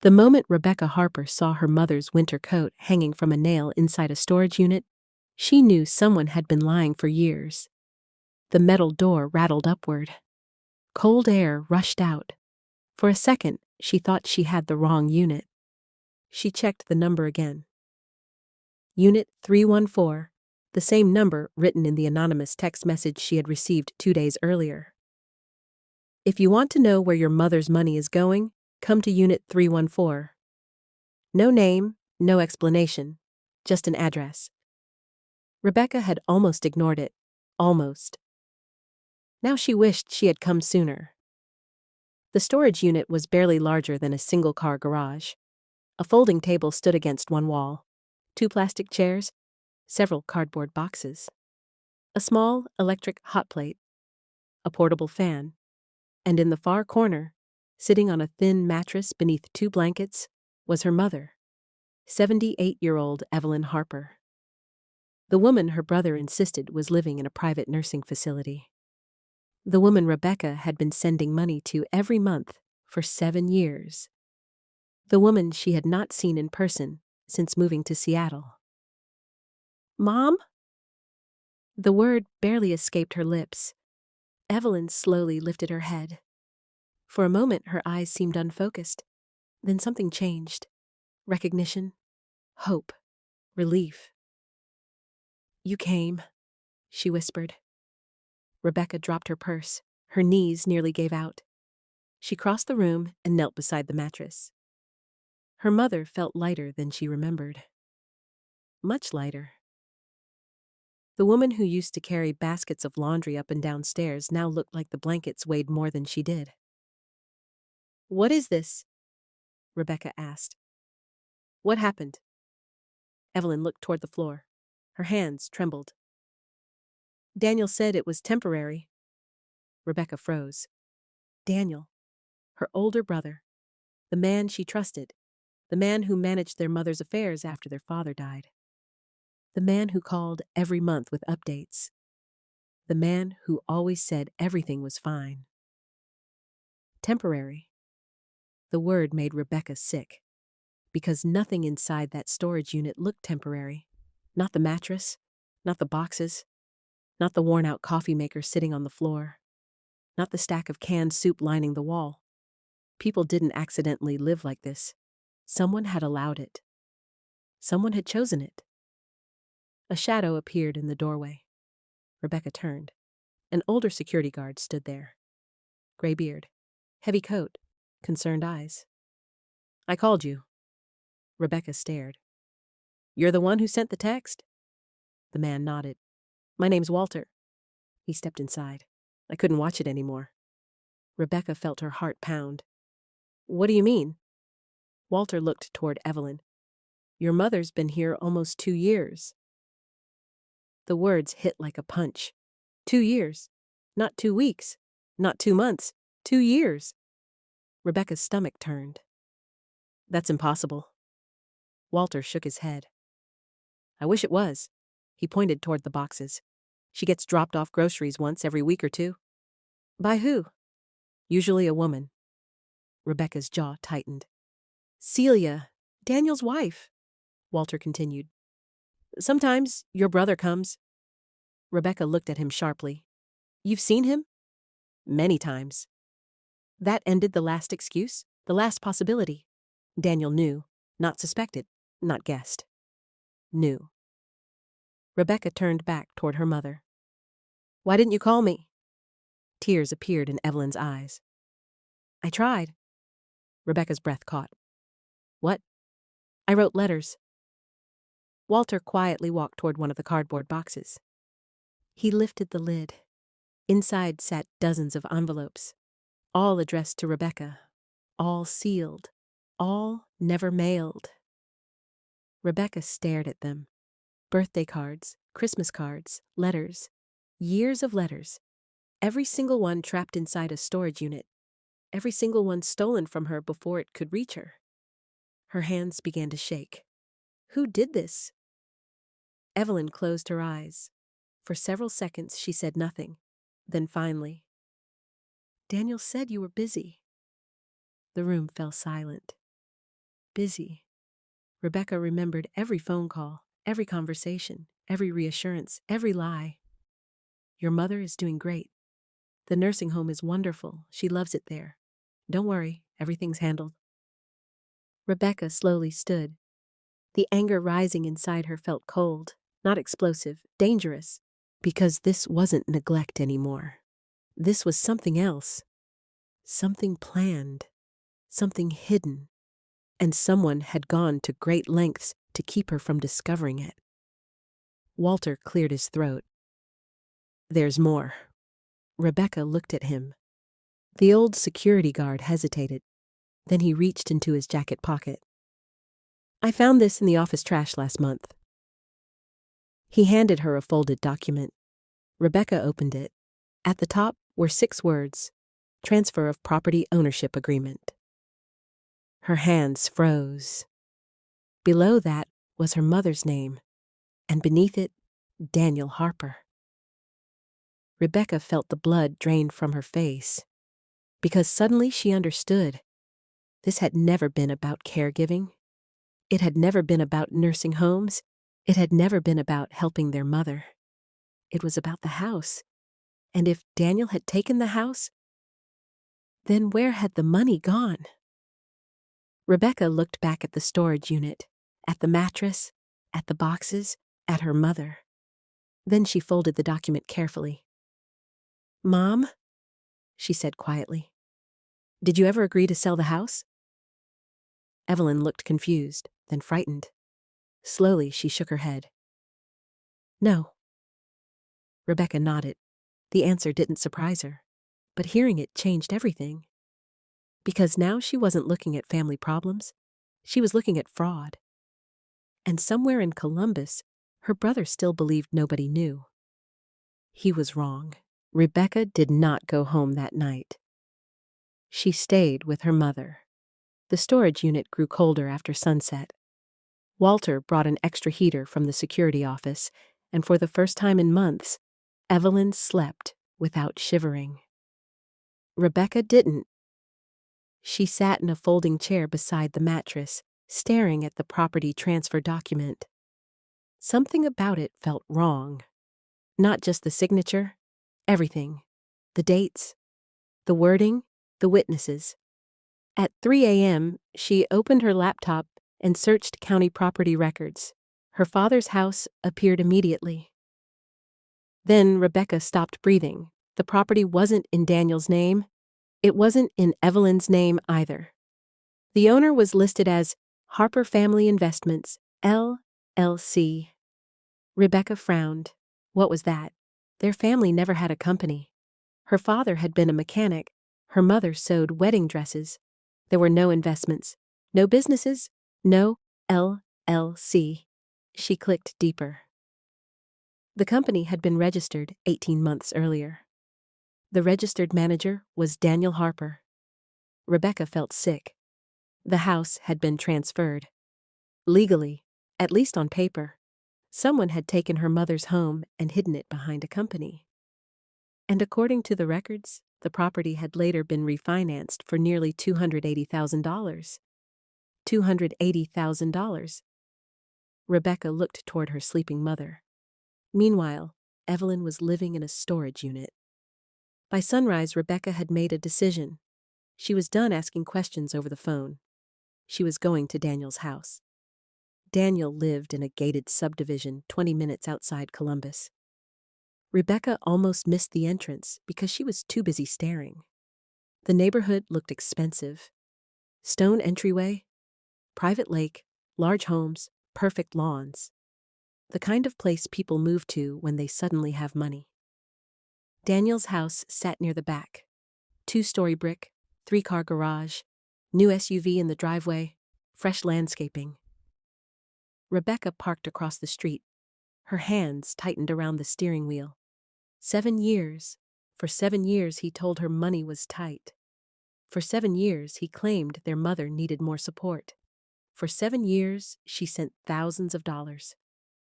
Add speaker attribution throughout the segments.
Speaker 1: The moment Rebecca Harper saw her mother's winter coat hanging from a nail inside a storage unit, she knew someone had been lying for years. The metal door rattled upward. Cold air rushed out. For a second, she thought she had the wrong unit. She checked the number again. Unit 314, the same number written in the anonymous text message she had received 2 days earlier. If you want to know where your mother's money is going, come to Unit 314. No name, no explanation, just an address. Rebecca had almost ignored it. Almost. Now she wished she had come sooner. The storage unit was barely larger than a single-car garage. A folding table stood against one wall, 2 plastic chairs, several cardboard boxes, a small electric hot plate, a portable fan, and in the far corner, sitting on a thin mattress beneath 2 blankets, was her mother, 78-year-old Evelyn Harper. The woman her brother insisted was living in a private nursing facility. The woman Rebecca had been sending money to every month for 7 years. The woman she had not seen in person since moving to Seattle. "Mom?" The word barely escaped her lips. Evelyn slowly lifted her head. For a moment her eyes seemed unfocused. Then something changed. Recognition, hope, relief. "You came," she whispered. Rebecca dropped her purse. Her knees nearly gave out. She crossed the room and knelt beside the mattress. Her mother felt lighter than she remembered. Much lighter. The woman who used to carry baskets of laundry up and down stairs now looked like the blankets weighed more than she did. "What is this?" Rebecca asked. "What happened?" Evelyn looked toward the floor. Her hands trembled. "Daniel said it was temporary." Rebecca froze. Daniel, her older brother, the man she trusted, the man who managed their mother's affairs after their father died, the man who called every month with updates, the man who always said everything was fine. Temporary. The word made Rebecca sick, because nothing inside that storage unit looked temporary. Not the mattress, not the boxes, not the worn-out coffee maker sitting on the floor, not the stack of canned soup lining the wall. People didn't accidentally live like this. Someone had allowed it. Someone had chosen it. A shadow appeared in the doorway. Rebecca turned. An older security guard stood there. Gray beard, heavy coat, concerned eyes. "I called you." Rebecca stared. "You're the one who sent the text?" The man nodded. "My name's Walter." He stepped inside. "I couldn't watch it anymore." Rebecca felt her heart pound. "What do you mean?" Walter looked toward Evelyn. "Your mother's been here almost 2 years." The words hit like a punch. 2 years. Not 2 weeks. Not 2 months. 2 years. Rebecca's stomach turned. "That's impossible." Walter shook his head. "I wish it was." He pointed toward the boxes. "She gets dropped off groceries once every week or 2. "By who?" "Usually a woman." Rebecca's jaw tightened. "Celia, Daniel's wife," Walter continued. "Sometimes your brother comes." Rebecca looked at him sharply. "You've seen him?" "Many times." That ended the last excuse, the last possibility. Daniel knew, not suspected, not guessed. Knew. Rebecca turned back toward her mother. "Why didn't you call me?" Tears appeared in Evelyn's eyes. "I tried." Rebecca's breath caught. "What?" "I wrote letters." Walter quietly walked toward one of the cardboard boxes. He lifted the lid. Inside sat dozens of envelopes, all addressed to Rebecca, all sealed, all never mailed. Rebecca stared at them. Birthday cards, Christmas cards, letters, years of letters, every single one trapped inside a storage unit, every single one stolen from her before it could reach her. Her hands began to shake. Who did this? Evelyn closed her eyes. For several seconds she said nothing. Then finally, "Daniel said you were busy." The room fell silent. busy. Rebecca remembered every phone call, every conversation, every reassurance, every lie. Your mother is doing great. The nursing home is wonderful. She loves it there. Don't worry, everything's handled. Rebecca slowly stood. The anger rising inside her felt cold, not explosive, dangerous, because this wasn't neglect anymore. This was something else. Something planned. Something hidden. And someone had gone to great lengths to keep her from discovering it. Walter cleared his throat. There's more. Rebecca looked at him. The old security guard hesitated. Then he reached into his jacket pocket. I found this in the office trash last month. He handed her a folded document. Rebecca opened it. At the top were 6 words: Transfer of Property Ownership Agreement. Her hands froze. Below that was her mother's name, and beneath it, Daniel Harper. Rebecca felt the blood drain from her face, because suddenly she understood. This had never been about caregiving. It had never been about nursing homes. It had never been about helping their mother. It was about the house. And if Daniel had taken the house, then where had the money gone? Rebecca looked back at the storage unit, at the mattress, at the boxes, at her mother. Then she folded the document carefully. Mom, she said quietly, did you ever agree to sell the house? Evelyn looked confused, then frightened. Slowly, she shook her head. No. Rebecca nodded. The answer didn't surprise her, but hearing it changed everything. Because now she wasn't looking at family problems, she was looking at fraud. And somewhere in Columbus, her brother still believed nobody knew. He was wrong. Rebecca did not go home that night. She stayed with her mother. The storage unit grew colder after sunset. Walter brought an extra heater from the security office, and for the first time in months, Evelyn slept without shivering. Rebecca didn't. She sat in a folding chair beside the mattress, staring at the property transfer document. Something about it felt wrong. Not just the signature, everything. The dates, the wording, the witnesses. At 3 a.m., she opened her laptop and searched county property records. Her father's house appeared immediately. Then Rebecca stopped breathing. The property wasn't in Daniel's name. It wasn't in Evelyn's name either. The owner was listed as Harper Family Investments, LLC. Rebecca frowned. What was that? Their family never had a company. Her father had been a mechanic. Her mother sewed wedding dresses. There were no investments, no businesses, no LLC. She clicked deeper. The company had been registered 18 months earlier. The registered manager was Daniel Harper. Rebecca felt sick. The house had been transferred. Legally, at least on paper. Someone had taken her mother's home and hidden it behind a company. And according to the records, the property had later been refinanced for nearly $280,000. $280,000. Rebecca looked toward her sleeping mother. Meanwhile, Evelyn was living in a storage unit. By sunrise, Rebecca had made a decision. She was done asking questions over the phone. She was going to Daniel's house. Daniel lived in a gated subdivision 20 minutes outside Columbus. Rebecca almost missed the entrance because she was too busy staring. The neighborhood looked expensive. Stone entryway, private lake, large homes, perfect lawns. The kind of place people move to when they suddenly have money. Daniel's house sat near the back. 2-story brick, 3-car garage, new SUV in the driveway, fresh landscaping. Rebecca parked across the street. Her hands tightened around the steering wheel. 7 years. For 7 years he told her money was tight. For 7 years he claimed their mother needed more support. For 7 years she sent thousands of dollars.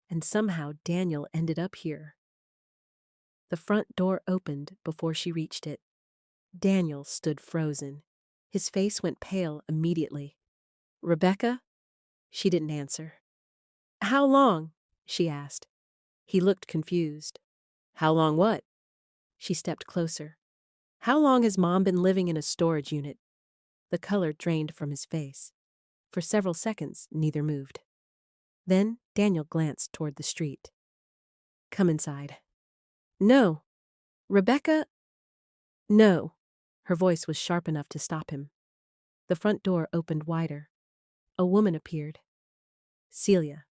Speaker 1: And somehow Daniel ended up here. The front door opened before she reached it. Daniel stood frozen. His face went pale immediately. Rebecca? She didn't answer. How long? She asked. He looked confused. How long what? She stepped closer. How long has Mom been living in a storage unit? The color drained from his face. For several seconds, neither moved. Then Daniel glanced toward the street. Come inside. No. Rebecca? No. Her voice was sharp enough to stop him. The front door opened wider. A woman appeared. Celia,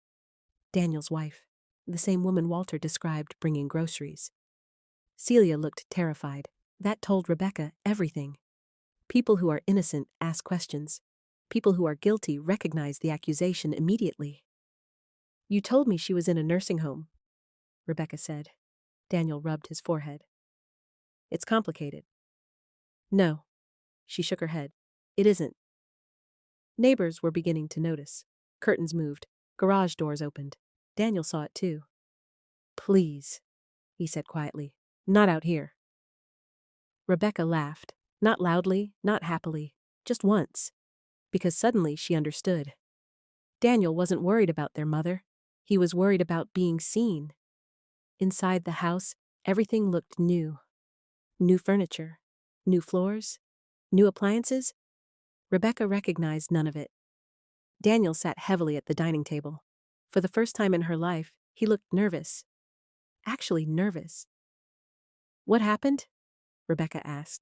Speaker 1: Daniel's wife, the same woman Walter described bringing groceries. Celia looked terrified. That told Rebecca everything. People who are innocent ask questions. People who are guilty recognize the accusation immediately. You told me she was in a nursing home, Rebecca said. Daniel rubbed his forehead. It's complicated. No. She shook her head. It isn't. Neighbors were beginning to notice. Curtains moved. Garage doors opened. Daniel saw it too. Please, he said quietly. Not out here. Rebecca laughed. Not loudly, not happily. Just once. Because suddenly she understood. Daniel wasn't worried about their mother. He was worried about being seen. Inside the house, everything looked new. New furniture. New floors. New appliances. Rebecca recognized none of it. Daniel sat heavily at the dining table. For the first time in her life, he looked nervous. Actually nervous. What happened? Rebecca asked.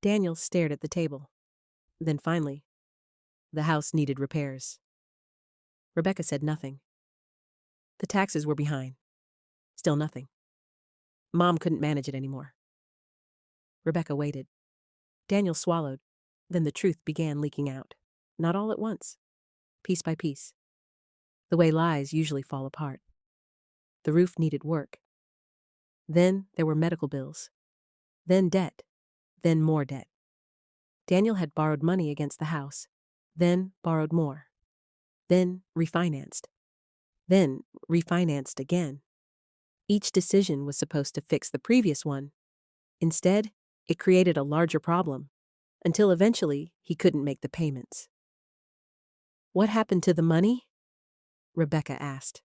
Speaker 1: Daniel stared at the table. Then finally, the house needed repairs. Rebecca said nothing. The taxes were behind. Still nothing. Mom couldn't manage it anymore. Rebecca waited. Daniel swallowed. Then the truth began leaking out. Not all at once. Piece by piece. The way lies usually fall apart. The roof needed work. Then there were medical bills. Then debt. Then more debt. Daniel had borrowed money against the house. Then borrowed more. Then refinanced. Then refinanced again. Each decision was supposed to fix the previous one. Instead, it created a larger problem, until eventually he couldn't make the payments. What happened to the money? Rebecca asked.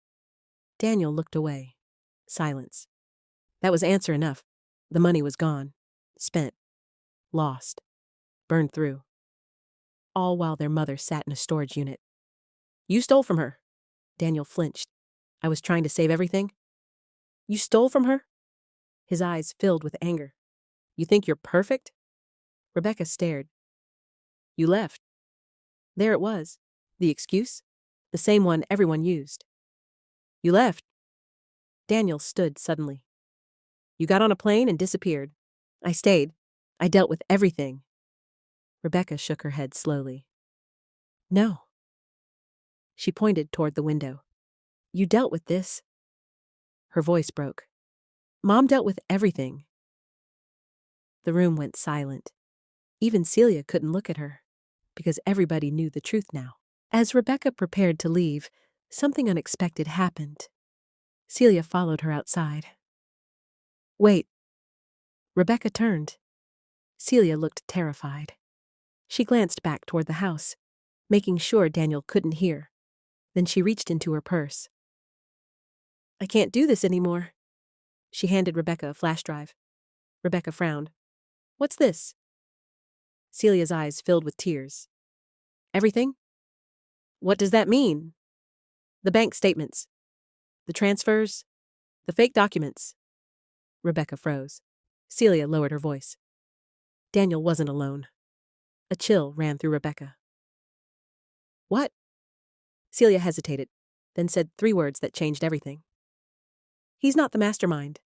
Speaker 1: Daniel looked away. Silence. That was answer enough. The money was gone. Spent. Lost. Burned through. All while their mother sat in a storage unit. You stole from her. Daniel flinched. I was trying to save everything. You stole from her? His eyes filled with anger. You think you're perfect? Rebecca stared. You left. There it was. The excuse? The same one everyone used. You left. Daniel stood suddenly. You got on a plane and disappeared. I stayed. I dealt with everything. Rebecca shook her head slowly. No. She pointed toward the window. You dealt with this. Her voice broke. Mom dealt with everything. The room went silent. Even Celia couldn't look at her, because everybody knew the truth now. As Rebecca prepared to leave, something unexpected happened. Celia followed her outside. Wait. Rebecca turned. Celia looked terrified. She glanced back toward the house, making sure Daniel couldn't hear. Then she reached into her purse. I can't do this anymore. She handed Rebecca a flash drive. Rebecca frowned. What's this? Celia's eyes filled with tears. Everything? What does that mean? The bank statements. The transfers. The fake documents. Rebecca froze. Celia lowered her voice. Daniel wasn't alone. A chill ran through Rebecca. What? Celia hesitated, then said 3 words that changed everything. He's not the mastermind.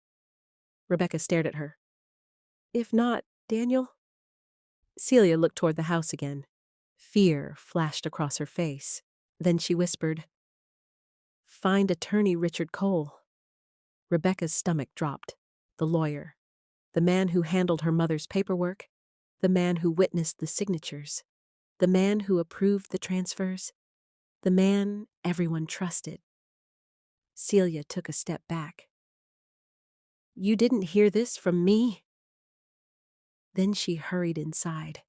Speaker 1: Rebecca stared at her. If not, Daniel? Celia looked toward the house again. Fear flashed across her face. Then she whispered, Find attorney Richard Cole. Rebecca's stomach dropped. The lawyer. The man who handled her mother's paperwork. The man who witnessed the signatures. The man who approved the transfers. The man everyone trusted. Celia took a step back. You didn't hear this from me? Then she hurried inside.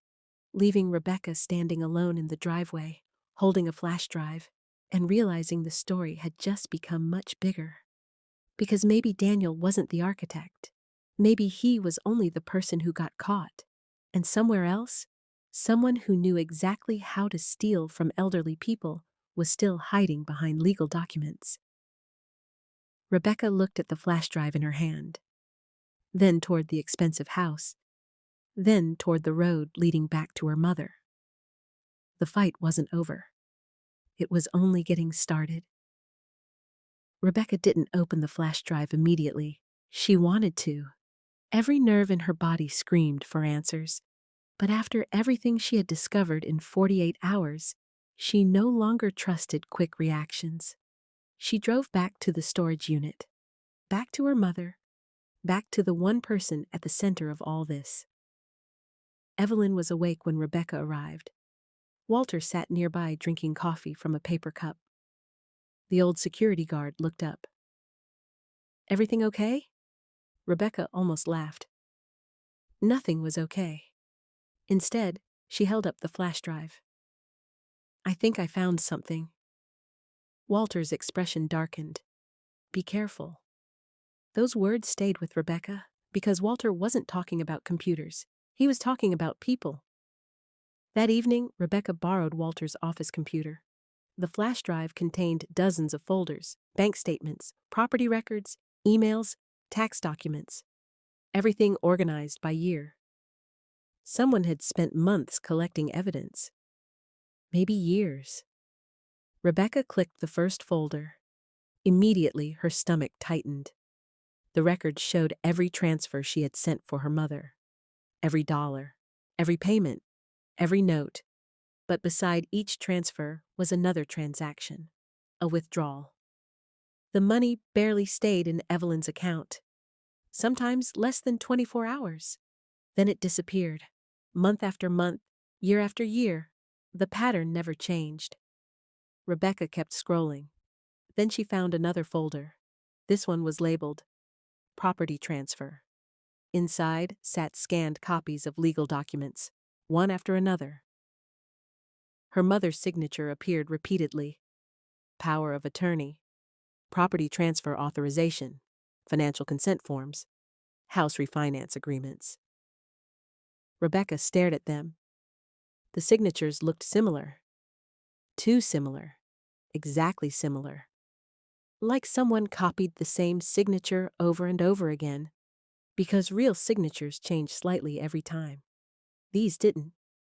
Speaker 1: leaving Rebecca standing alone in the driveway, holding a flash drive, and realizing the story had just become much bigger. Because maybe Daniel wasn't the architect. Maybe he was only the person who got caught. And somewhere else, someone who knew exactly how to steal from elderly people was still hiding behind legal documents. Rebecca looked at the flash drive in her hand, then toward the expensive house, then toward the road leading back to her mother. The fight wasn't over. It was only getting started. Rebecca didn't open the flash drive immediately. She wanted to. Every nerve in her body screamed for answers. But after everything she had discovered in 48 hours, she no longer trusted quick reactions. She drove back to the storage unit, back to her mother, back to the one person at the center of all this. Evelyn was awake when Rebecca arrived. Walter sat nearby drinking coffee from a paper cup. The old security guard looked up. "Everything okay?" Rebecca almost laughed. Nothing was okay. Instead, she held up the flash drive. "I think I found something." Walter's expression darkened. "Be careful." Those words stayed with Rebecca because Walter wasn't talking about computers. He was talking about people. That evening, Rebecca borrowed Walter's office computer. The flash drive contained dozens of folders, bank statements, property records, emails, tax documents. Everything organized by year. Someone had spent months collecting evidence. Maybe years. Rebecca clicked the first folder. Immediately, her stomach tightened. The records showed every transfer she had sent for her mother. Every dollar, every payment, every note. But beside each transfer was another transaction, a withdrawal. The money barely stayed in Evelyn's account. Sometimes less than 24 hours. Then it disappeared. Month after month, year after year. The pattern never changed. Rebecca kept scrolling. Then she found another folder. This one was labeled Property Transfer. Inside sat scanned copies of legal documents, one after another. Her mother's signature appeared repeatedly. Power of attorney, property transfer authorization, financial consent forms, house refinance agreements. Rebecca stared at them. The signatures looked similar. Too similar. Exactly similar. Like someone copied the same signature over and over again, because real signatures change slightly every time. These didn't.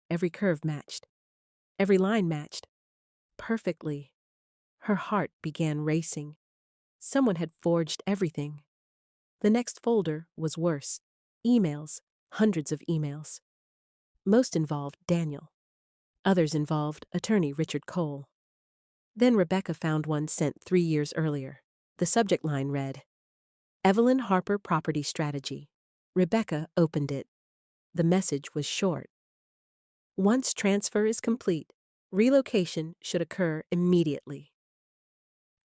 Speaker 1: Every curve matched. Every line matched. Perfectly. Her heart began racing. Someone had forged everything. The next folder was worse. Emails. Hundreds of emails. Most involved Daniel. Others involved attorney Richard Cole. Then Rebecca found one sent 3 years earlier. The subject line read, Evelyn Harper Property Strategy. Rebecca opened it. The message was short. Once transfer is complete, relocation should occur immediately.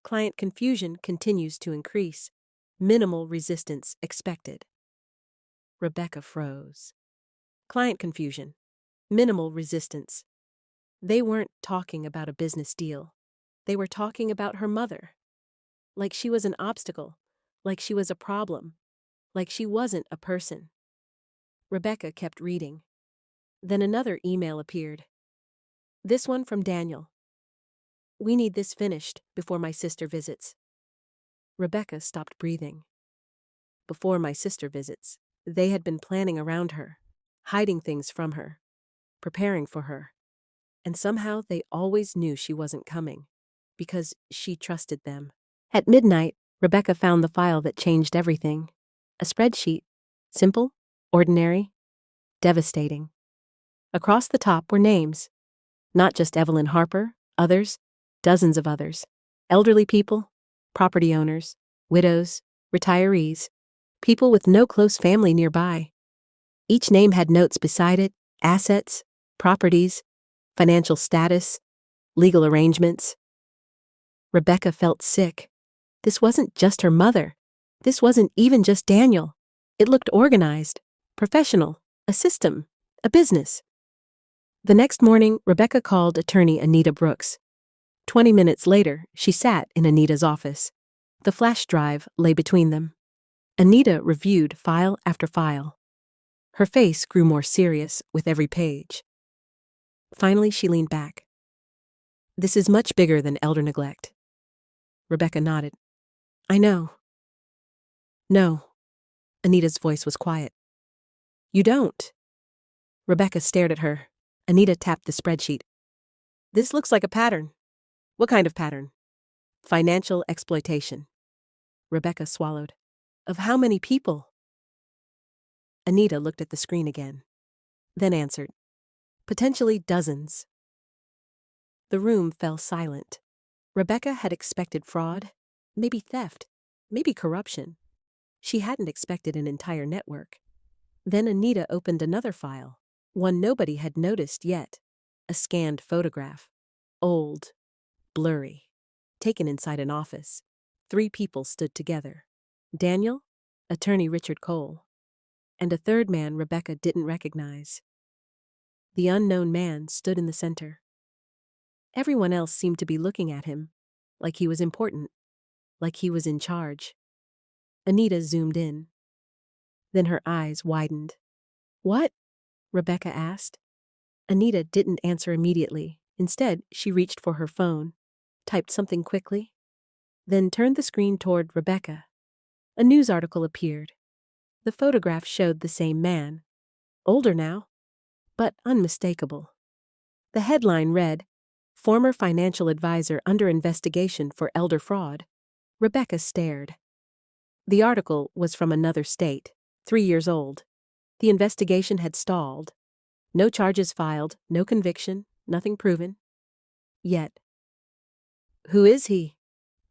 Speaker 1: Client confusion continues to increase. Minimal resistance expected. Rebecca froze. Client confusion. Minimal resistance. They weren't talking about a business deal. They were talking about her mother. Like she was an obstacle. Like she was a problem. Like she wasn't a person. Rebecca kept reading. Then another email appeared. This one from Daniel. We need this finished before my sister visits. Rebecca stopped breathing. Before my sister visits, they had been planning around her, hiding things from her, preparing for her. And somehow they always knew she wasn't coming, because she trusted them. At midnight, Rebecca found the file that changed everything. A spreadsheet. Simple, ordinary, devastating. Across the top were names. Not just Evelyn Harper, others, dozens of others. Elderly people, property owners, widows, retirees, people with no close family nearby. Each name had notes beside it, assets, properties, financial status, legal arrangements. Rebecca felt sick. This wasn't just her mother. This wasn't even just Daniel. It looked organized, professional, a system, a business. The next morning, Rebecca called attorney Anita Brooks. 20 minutes later, she sat in Anita's office. The flash drive lay between them. Anita reviewed file after file. Her face grew more serious with every page. Finally, she leaned back. "This is much bigger than elder neglect." Rebecca nodded. "I know." "No." Anita's voice was quiet. "You don't." Rebecca stared at her. Anita tapped the spreadsheet. "This looks like a pattern." "What kind of pattern?" "Financial exploitation." Rebecca swallowed. "Of how many people?" Anita looked at the screen again, then answered. "Potentially dozens." The room fell silent. Rebecca had expected fraud, maybe theft, maybe corruption. She hadn't expected an entire network. Then Anita opened another file, one nobody had noticed yet. A scanned photograph. Old, blurry, taken inside an office. 3 people stood together. Daniel, attorney Richard Cole, and a third man Rebecca didn't recognize. The unknown man stood in the center. Everyone else seemed to be looking at him, like he was important, like he was in charge. Anita zoomed in. Then her eyes widened. "What?" Rebecca asked. Anita didn't answer immediately. Instead, she reached for her phone, typed something quickly, then turned the screen toward Rebecca. A news article appeared. The photograph showed the same man, older now, but unmistakable. The headline read, "Former financial advisor under investigation for elder fraud." Rebecca stared. The article was from another state, 3 years old. The investigation had stalled. No charges filed, no conviction, nothing proven. Yet. "Who is he?"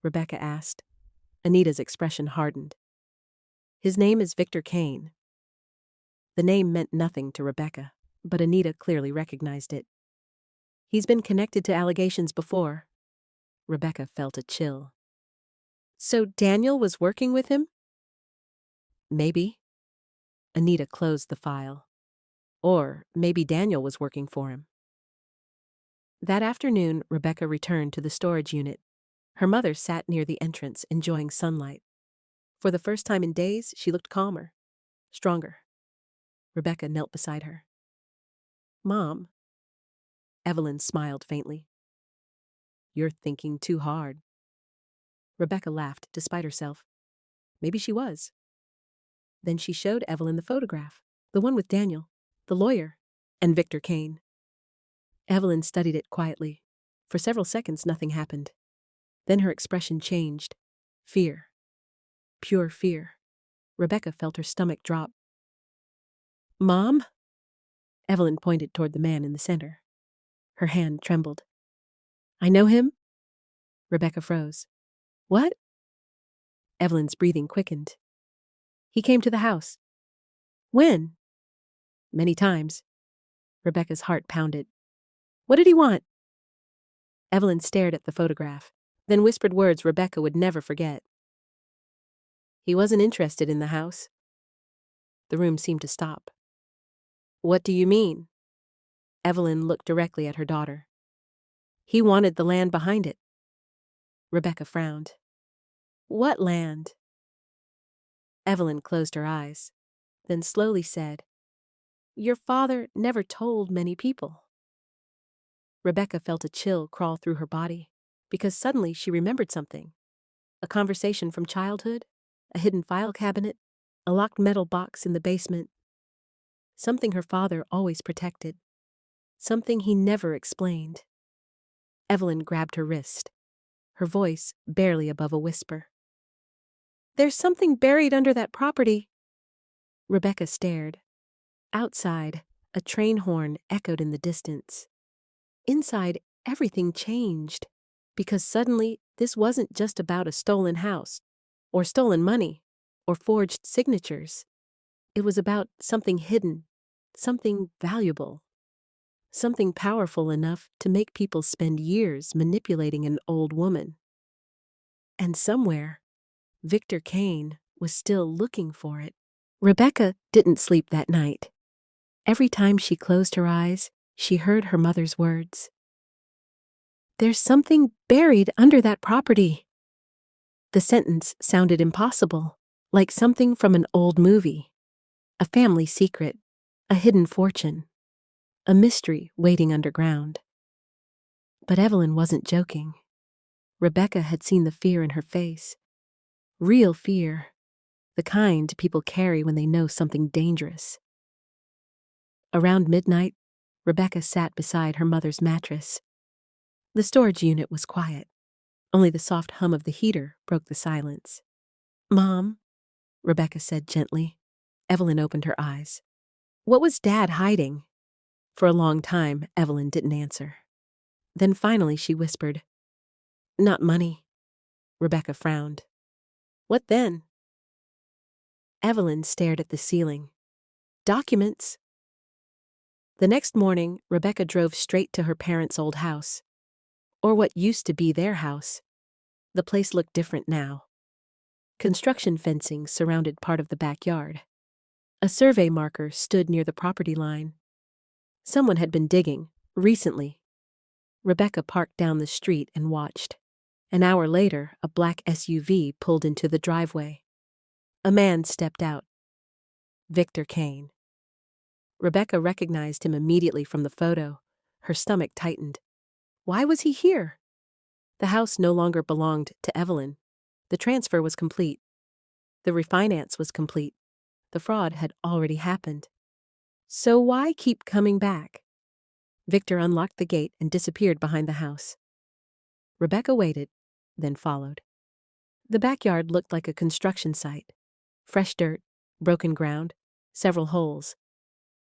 Speaker 1: Rebecca asked. Anita's expression hardened. "His name is Victor Kane." The name meant nothing to Rebecca, but Anita clearly recognized it. "He's been connected to allegations before." Rebecca felt a chill. "So Daniel was working with him?" "Maybe." Anita closed the file. Or maybe Daniel was working for him. That afternoon, Rebecca returned to the storage unit. Her mother sat near the entrance, enjoying sunlight. For the first time in days, she looked calmer, stronger. Rebecca knelt beside her. "Mom." Evelyn smiled faintly. "You're thinking too hard." Rebecca laughed, despite herself. Maybe she was. Then she showed Evelyn the photograph, the one with Daniel, the lawyer, and Victor Kane. Evelyn studied it quietly. For several seconds, nothing happened. Then her expression changed. Fear. Pure fear. Rebecca felt her stomach drop. "Mom?" Evelyn pointed toward the man in the center. Her hand trembled. "I know him?" Rebecca froze. "What?" Evelyn's breathing quickened. "He came to the house." "When?" "Many times." Rebecca's heart pounded. "What did he want?" Evelyn stared at the photograph, then whispered words Rebecca would never forget. "He wasn't interested in the house." The room seemed to stop. "What do you mean?" Evelyn looked directly at her daughter. "He wanted the land behind it." Rebecca frowned. "What land?" Evelyn closed her eyes, then slowly said, "Your father never told many people." Rebecca felt a chill crawl through her body, because suddenly she remembered something. A conversation from childhood, a hidden file cabinet, a locked metal box in the basement. Something her father always protected. Something he never explained. Evelyn grabbed her wrist, her voice barely above a whisper. "There's something buried under that property." Rebecca stared. Outside, a train horn echoed in the distance. Inside, everything changed, because suddenly this wasn't just about a stolen house, or stolen money, or forged signatures. It was about something hidden, something valuable, something powerful enough to make people spend years manipulating an old woman. And somewhere, Victor Kane was still looking for it. Rebecca didn't sleep that night. Every time she closed her eyes, She heard her mother's words. "There's something buried under that property." The sentence sounded impossible, like something from an old movie. A family secret, a hidden fortune, a mystery waiting underground. But Evelyn wasn't joking. Rebecca had seen the fear in her face. Real fear. The kind people carry when they know something dangerous. Around midnight, Rebecca sat beside her mother's mattress. The storage unit was quiet. Only the soft hum of the heater broke the silence. "Mom," Rebecca said gently. Evelyn opened her eyes. "What was Dad hiding?" For a long time, Evelyn didn't answer. Then finally she whispered, "Not money." Rebecca frowned. "What then?" Evelyn stared at the ceiling. "Documents." The next morning, Rebecca drove straight to her parents' old house. Or what used to be their house. The place looked different now. Construction fencing surrounded part of the backyard. A survey marker stood near the property line. Someone had been digging, recently. Rebecca parked down the street and watched. An hour later, a black SUV pulled into the driveway. A man stepped out. Victor Kane. Rebecca recognized him immediately from the photo. Her stomach tightened. Why was he here? The house no longer belonged to Evelyn. The transfer was complete. The refinance was complete. The fraud had already happened. So why keep coming back? Victor unlocked the gate and disappeared behind the house. Rebecca waited, then followed. The backyard looked like a construction site. Fresh dirt, broken ground, several holes.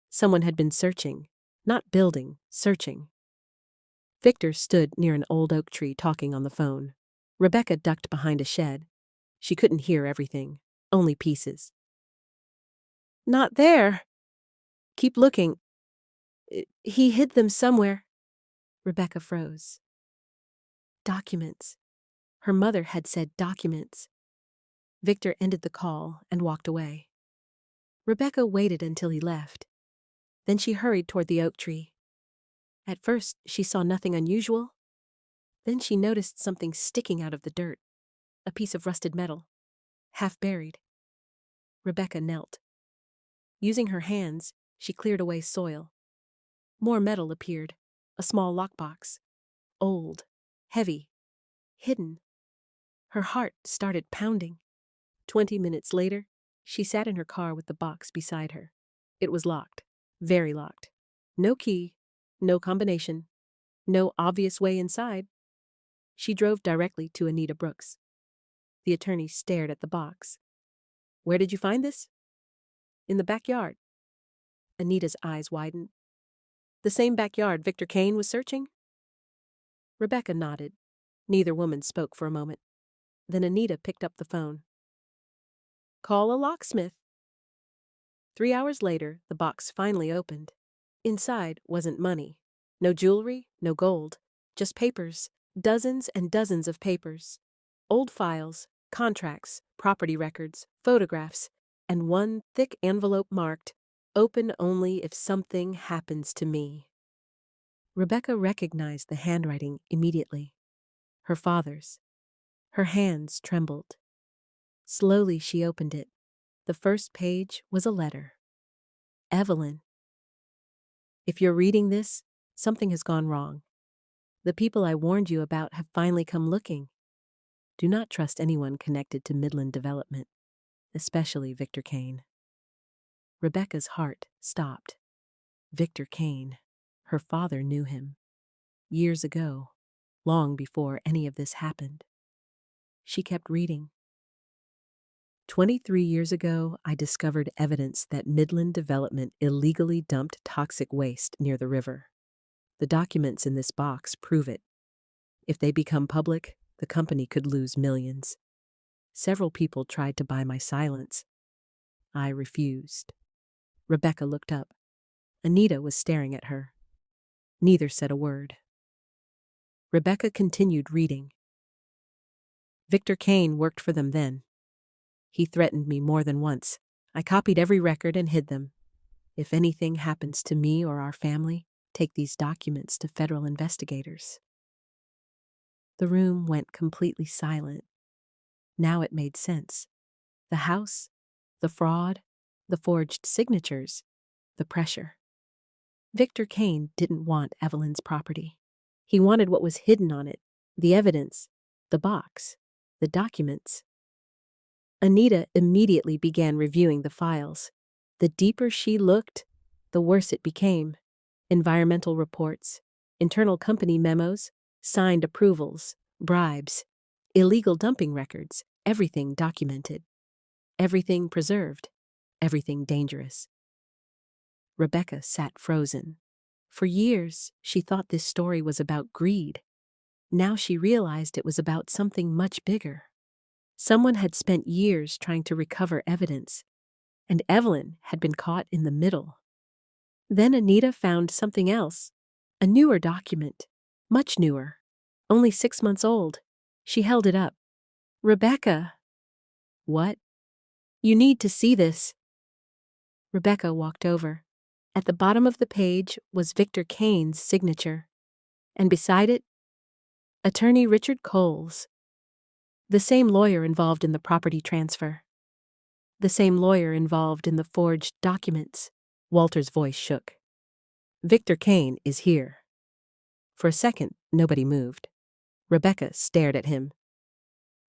Speaker 1: Someone had been searching, not building, searching. Victor stood near an old oak tree talking on the phone. Rebecca ducked behind a shed. She couldn't hear everything, only pieces. "Not there." "Keep looking. He hid them somewhere." Rebecca froze. Documents. Her mother had said documents. Victor ended the call and walked away. Rebecca waited until he left. Then she hurried toward the oak tree. At first, she saw nothing unusual. Then she noticed something sticking out of the dirt, a piece of rusted metal, half buried. Rebecca knelt. Using her hands, she cleared away soil. More metal appeared, a small lockbox. Old, heavy, hidden. Her heart started pounding. 20 minutes later, she sat in her car with the box beside her. It was locked, very locked. No key, no combination, no obvious way inside. She drove directly to Anita Brooks. The attorney stared at the box. "Where did you find this?" "In the backyard." Anita's eyes widened. "The same backyard Victor Kane was searching?" Rebecca nodded. Neither woman spoke for a moment. Then Anita picked up the phone. "Call a locksmith." 3 hours later, the box finally opened. Inside wasn't money. No jewelry, no gold. Just papers. Dozens and dozens of papers. Old files, contracts, property records, photographs, and one thick envelope marked, "Open only if something happens to me." Rebecca recognized the handwriting immediately. Her father's. Her hands trembled. Slowly she opened it. The first page was a letter. "Evelyn, if you're reading this, something has gone wrong. The people I warned you about have finally come looking. Do not trust anyone connected to Midland Development, especially Victor Kane." Rebecca's heart stopped. Victor Kane. Her father knew him. Years ago, long before any of this happened. She kept reading. 23 years ago, I discovered evidence that Midland Development illegally dumped toxic waste near the river. The documents in this box prove it. If they become public, the company could lose millions. Several people tried to buy my silence. I refused. Rebecca looked up. Anita was staring at her. Neither said a word. Rebecca continued reading. Victor Kane worked for them then. He threatened me more than once. I copied every record and hid them. If anything happens to me or our family, take these documents to federal investigators. The room went completely silent. Now it made sense. The house, the fraud, the forged signatures, the pressure. Victor Kane didn't want Evelyn's property. He wanted what was hidden on it, the evidence, the box, the documents. Anita immediately began reviewing the files. The deeper she looked, the worse it became. Environmental reports, internal company memos, signed approvals, bribes, illegal dumping records, everything documented. Everything preserved, everything dangerous. Rebecca sat frozen. For years, she thought this story was about greed. Now she realized it was about something much bigger. Someone had spent years trying to recover evidence, and Evelyn had been caught in the middle. Then Anita found something else, a newer document, much newer, only 6 months old. She held it up. "Rebecca." "What?" "You need to see this." Rebecca walked over. At the bottom of the page was Victor Kane's signature, and beside it, Attorney Richard Cole's. The same lawyer involved in the property transfer. The same lawyer involved in the forged documents. Walter's voice shook. "Victor Kane is here." For a second, nobody moved. Rebecca stared at him.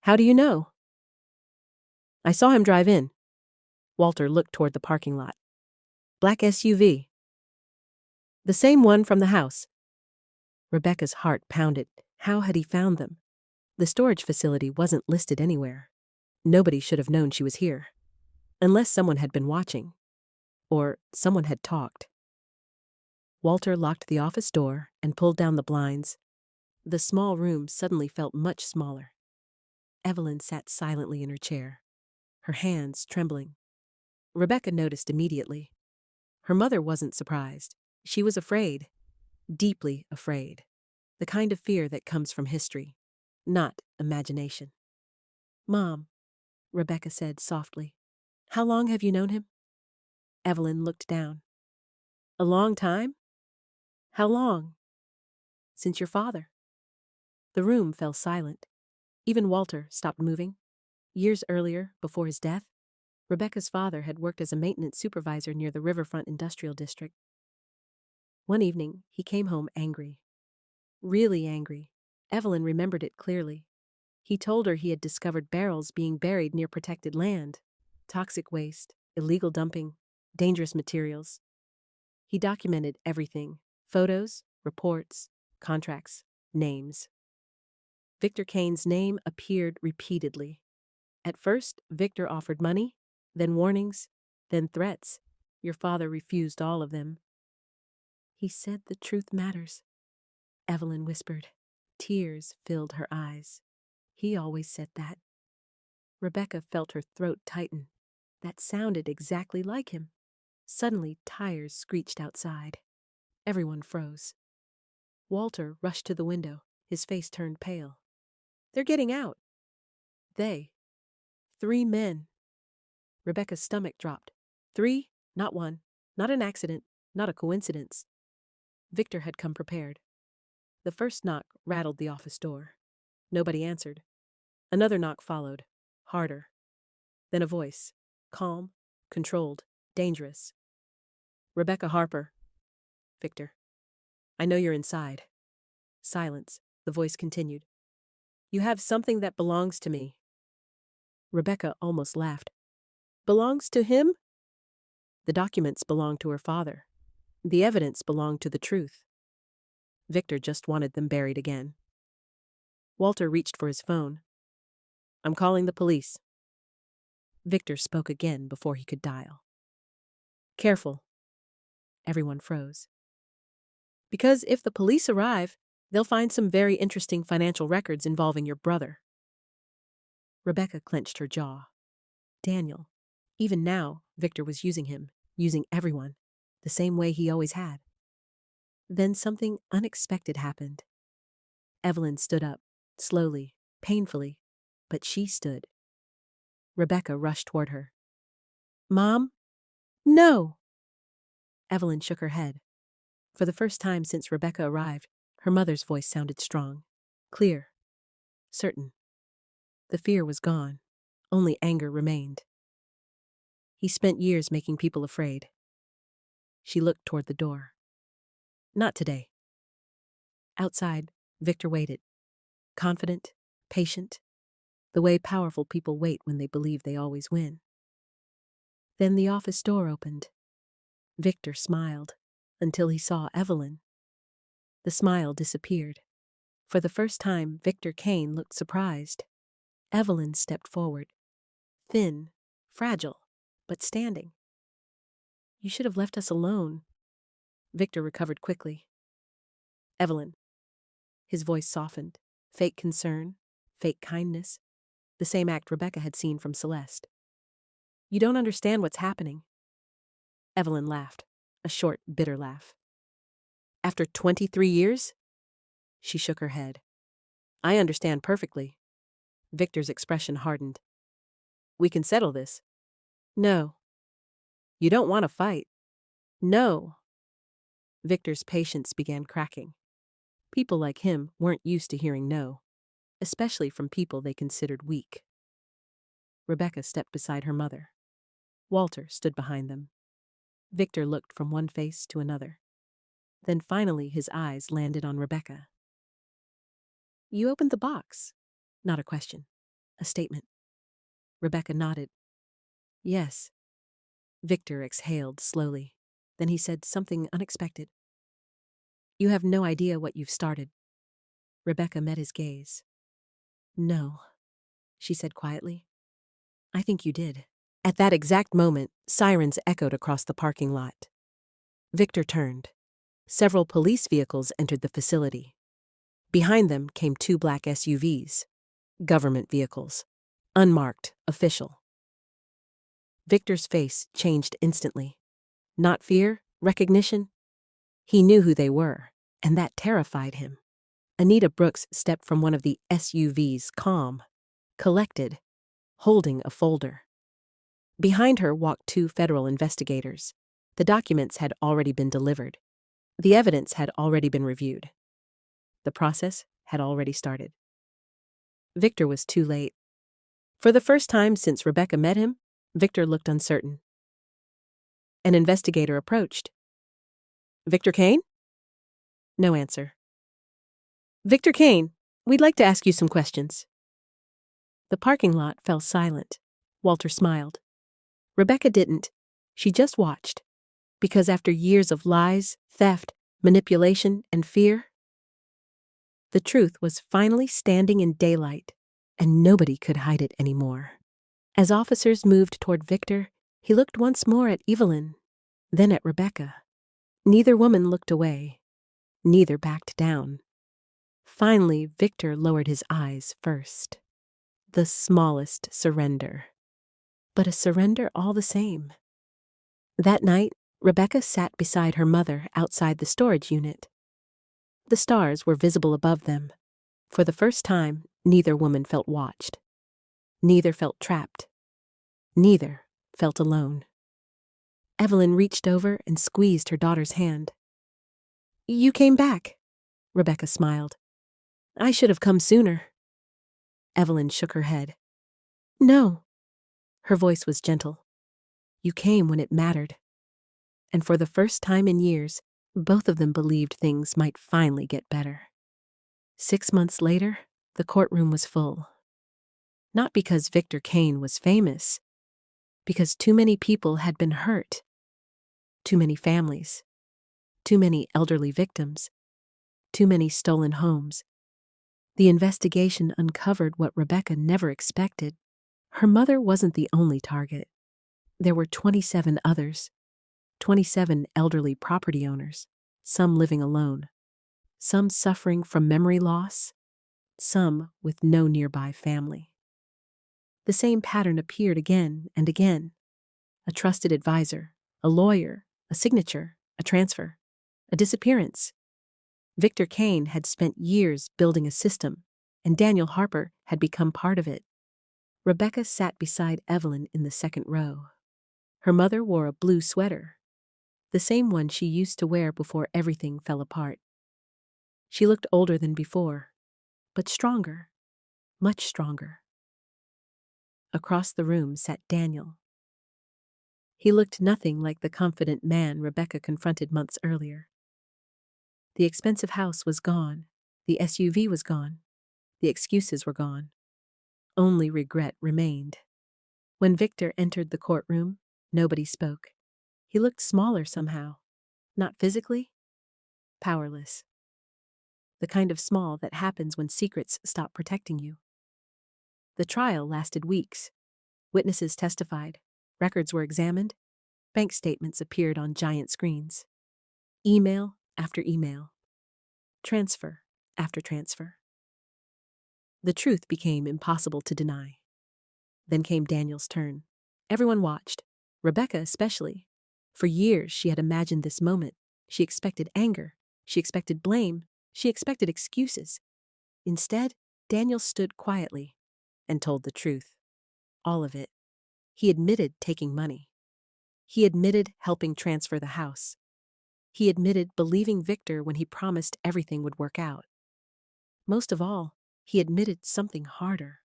Speaker 1: "How do you know?" "I saw him drive in." Walter looked toward the parking lot. "Black SUV." "The same one from the house." Rebecca's heart pounded. How had he found them? The storage facility wasn't listed anywhere. Nobody should have known she was here. Unless someone had been watching. Or someone had talked. Walter locked the office door and pulled down the blinds. The small room suddenly felt much smaller. Evelyn sat silently in her chair, her hands trembling. Rebecca noticed immediately. Her mother wasn't surprised. She was afraid, deeply afraid. The kind of fear that comes from history, not imagination. "Mom," Rebecca said softly, "how long have you known him?" Evelyn looked down. "A long time?" "How long?" "Since your father." The room fell silent. Even Walter stopped moving. Years earlier, before his death, Rebecca's father had worked as a maintenance supervisor near the Riverfront Industrial District. One evening, he came home angry. Really angry. Evelyn remembered it clearly. He told her he had discovered barrels being buried near protected land, toxic waste, illegal dumping, dangerous materials. He documented everything: photos, reports, contracts, names. Victor Kane's name appeared repeatedly. At first, Victor offered money, then warnings, then threats. Your father refused all of them. "He said the truth matters," Evelyn whispered. Tears filled her eyes. "He always said that." Rebecca felt her throat tighten. That sounded exactly like him. Suddenly, tires screeched outside. Everyone froze. Walter rushed to the window, his face turned pale. "They're getting out." "They." 3 men. Rebecca's stomach dropped. 3, not 1, not an accident, not a coincidence. Victor had come prepared. The first knock rattled the office door. Nobody answered. Another knock followed, harder. Then a voice, calm, controlled, dangerous. "Rebecca Harper." "Victor." "I know you're inside." Silence. The voice continued. "You have something that belongs to me." Rebecca almost laughed. "Belongs to him?" "The documents belong to her father. The evidence belonged to the truth. Victor just wanted them buried again." Walter reached for his phone. "I'm calling the police." Victor spoke again before he could dial. "Careful." Everyone froze. "Because if the police arrive, they'll find some very interesting financial records involving your brother." Rebecca clenched her jaw. Daniel. Even now, Victor was using him, using everyone, the same way he always had. Then something unexpected happened. Evelyn stood up, slowly, painfully, but she stood. Rebecca rushed toward her. "Mom?" "No!" Evelyn shook her head. For the first time since Rebecca arrived, her mother's voice sounded strong, clear, certain. The fear was gone. Only anger remained. He spent years making people afraid. She looked toward the door. Not today. Outside, Victor waited. Confident, patient, the way powerful people wait when they believe they always win. Then the office door opened. Victor smiled until he saw Evelyn. The smile disappeared. For the first time, Victor Kane looked surprised. Evelyn stepped forward. Thin, fragile, but standing. You should have left us alone. Victor recovered quickly. Evelyn. His voice softened. Fake concern, fake kindness. The same act Rebecca had seen from Celeste. You don't understand what's happening. Evelyn laughed, a short, bitter laugh. After 23 years? She shook her head. I understand perfectly. Victor's expression hardened. We can settle this. No. You don't want to fight. No. Victor's patience began cracking. People like him weren't used to hearing no, especially from people they considered weak. Rebecca stepped beside her mother. Walter stood behind them. Victor looked from one face to another. Then finally his eyes landed on Rebecca. You opened the box. Not a question. A statement. Rebecca nodded. Yes. Victor exhaled slowly. Then he said something unexpected. You have no idea what you've started. Rebecca met his gaze. No, she said quietly. I think you did. At that exact moment, sirens echoed across the parking lot. Victor turned. Several police vehicles entered the facility. Behind them came 2 black SUVs. Government vehicles. Unmarked, official. Victor's face changed instantly. Not fear, recognition. He knew who they were, and that terrified him. Anita Brooks stepped from one of the SUVs, calm, collected, holding a folder. Behind her walked 2 federal investigators. The documents had already been delivered. The evidence had already been reviewed. The process had already started. Victor was too late. For the first time since Rebecca met him, Victor looked uncertain. An investigator approached. Victor Kane? No answer. Victor Kane, we'd like to ask you some questions. The parking lot fell silent. Walter smiled. Rebecca didn't. She just watched. Because after years of lies, theft, manipulation, and fear, the truth was finally standing in daylight, and nobody could hide it anymore. As officers moved toward Victor, he looked once more at Evelyn, then at Rebecca. Neither woman looked away. Neither backed down. Finally, Victor lowered his eyes first. The smallest surrender. But a surrender all the same. That night, Rebecca sat beside her mother outside the storage unit. The stars were visible above them. For the first time, neither woman felt watched. Neither felt trapped. Neither felt alone. Evelyn reached over and squeezed her daughter's hand. You came back, Rebecca smiled. I should have come sooner. Evelyn shook her head. No. Her voice was gentle. You came when it mattered. And for the first time in years, both of them believed things might finally get better. 6 months later, the courtroom was full. Not because Victor Kane was famous, because too many people had been hurt. Too many families. Too many elderly victims. Too many stolen homes. The investigation uncovered what Rebecca never expected. Her mother wasn't the only target. There were 27 others. 27 elderly property owners, some living alone, some suffering from memory loss, some with no nearby family. The same pattern appeared again and again. A trusted advisor, a lawyer, a signature, a transfer, a disappearance. Victor Kane had spent years building a system, and Daniel Harper had become part of it. Rebecca sat beside Evelyn in the second row. Her mother wore a blue sweater. the same one she used to wear before everything fell apart. She looked older than before, but stronger, much stronger. Across the room sat Daniel. He looked nothing like the confident man Rebecca confronted months earlier. The expensive house was gone, the SUV was gone, the excuses were gone. Only regret remained. When Victor entered the courtroom, nobody spoke. He looked smaller somehow. Not physically, powerless. The kind of small that happens when secrets stop protecting you. The trial lasted weeks. Witnesses testified, records were examined, bank statements appeared on giant screens. Email after email. Transfer after transfer. The truth became impossible to deny. Then came Daniel's turn. Everyone watched, Rebecca especially. For years she had imagined this moment. She expected anger. She expected blame. She expected excuses. Instead, Daniel stood quietly and told the truth. All of it. He admitted taking money. He admitted helping transfer the house. He admitted believing Victor when he promised everything would work out. Most of all, he admitted something harder.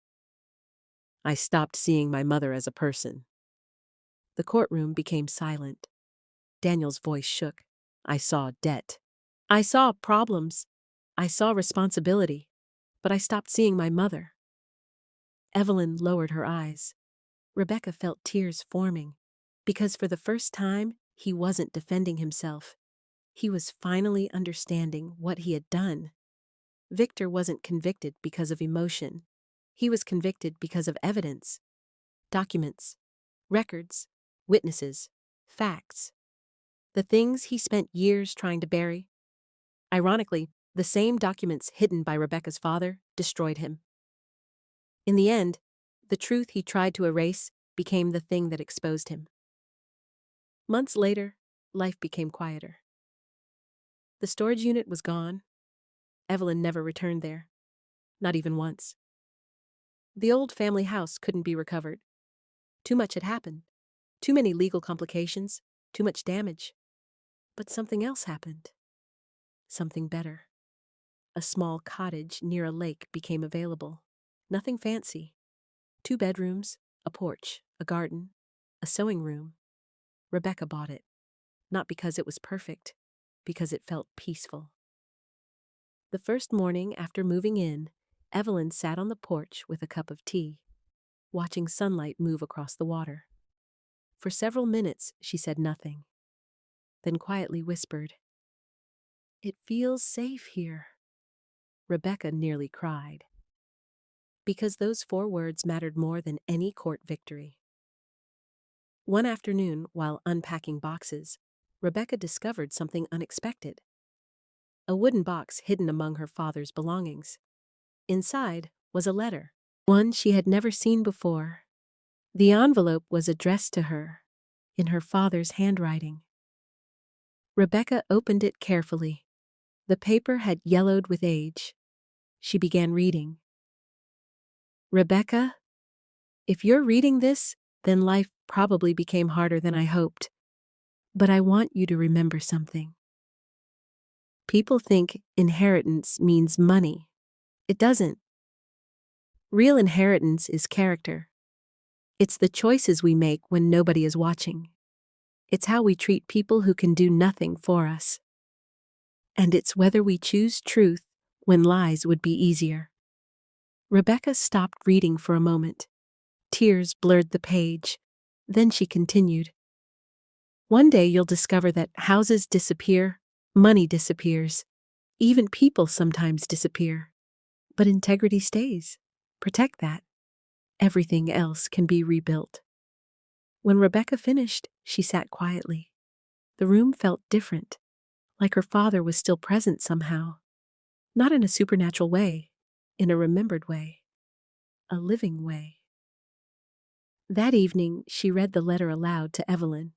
Speaker 1: I stopped seeing my mother as a person. The courtroom became silent. Daniel's voice shook. I saw debt. I saw problems. I saw responsibility. But I stopped seeing my mother. Evelyn lowered her eyes. Rebecca felt tears forming, because for the first time, he wasn't defending himself. He was finally understanding what he had done. Victor wasn't convicted because of emotion. He was convicted because of evidence. Documents, records, witnesses, facts. The things he spent years trying to bury. Ironically, the same documents hidden by Rebecca's father destroyed him. In the end, the truth he tried to erase became the thing that exposed him. Months later, life became quieter. The storage unit was gone. Evelyn never returned there, not even once. The old family house couldn't be recovered. Too much had happened. Too many legal complications, too much damage. But something else happened. Something better. A small cottage near a lake became available. Nothing fancy. 2 bedrooms, a porch, a garden, a sewing room. Rebecca bought it. Not because it was perfect, because it felt peaceful. The first morning after moving in, Evelyn sat on the porch with a cup of tea, watching sunlight move across the water. For several minutes, she said nothing, then quietly whispered, "It feels safe here." Rebecca nearly cried, because those 4 words mattered more than any court victory. One afternoon, while unpacking boxes, Rebecca discovered something unexpected. A wooden box hidden among her father's belongings. Inside was a letter, one she had never seen before. The envelope was addressed to her, in her father's handwriting. Rebecca opened it carefully. The paper had yellowed with age. She began reading. "Rebecca, if you're reading this, then life probably became harder than I hoped. But I want you to remember something. People think inheritance means money. It doesn't. Real inheritance is character. It's the choices we make when nobody is watching. It's how we treat people who can do nothing for us. And it's whether we choose truth when lies would be easier." Rebecca stopped reading for a moment. Tears blurred the page. Then she continued. "One day you'll discover that houses disappear, money disappears, even people sometimes disappear. But integrity stays. Protect that. Everything else can be rebuilt." When Rebecca finished, she sat quietly. The room felt different, like her father was still present somehow. Not in a supernatural way, in a remembered way, a living way. That evening, she read the letter aloud to Evelyn.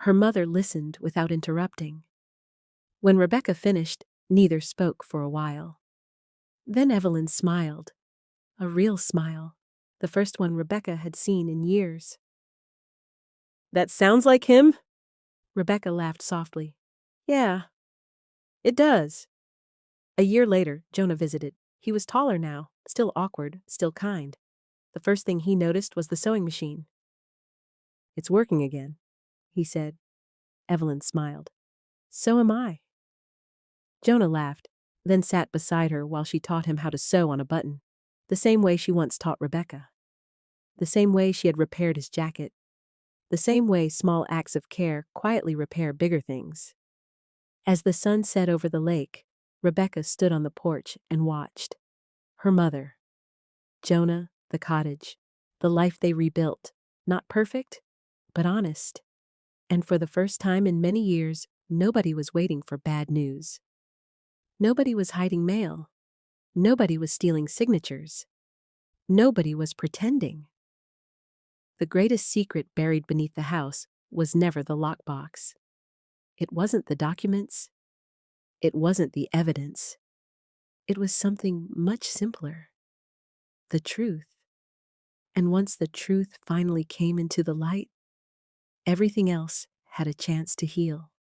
Speaker 1: Her mother listened without interrupting. When Rebecca finished, neither spoke for a while. Then Evelyn smiled, a real smile, the first one Rebecca had seen in years. "That sounds like him?" Rebecca laughed softly. Yeah, it does. A year later, Jonah visited. He was taller now, still awkward, still kind. The first thing he noticed was the sewing machine. It's working again, he said. Evelyn smiled. So am I. Jonah laughed, then sat beside her while she taught him how to sew on a button, the same way she once taught Rebecca. The same way she had repaired his jacket. The same way small acts of care quietly repair bigger things. As the sun set over the lake, Rebecca stood on the porch and watched. Her mother, Jonah, the cottage, the life they rebuilt, not perfect, but honest. And for the first time in many years, nobody was waiting for bad news. Nobody was hiding mail. Nobody was stealing signatures. Nobody was pretending. The greatest secret buried beneath the house was never the lockbox. It wasn't the documents. It wasn't the evidence. It was something much simpler. The truth. And once the truth finally came into the light, everything else had a chance to heal.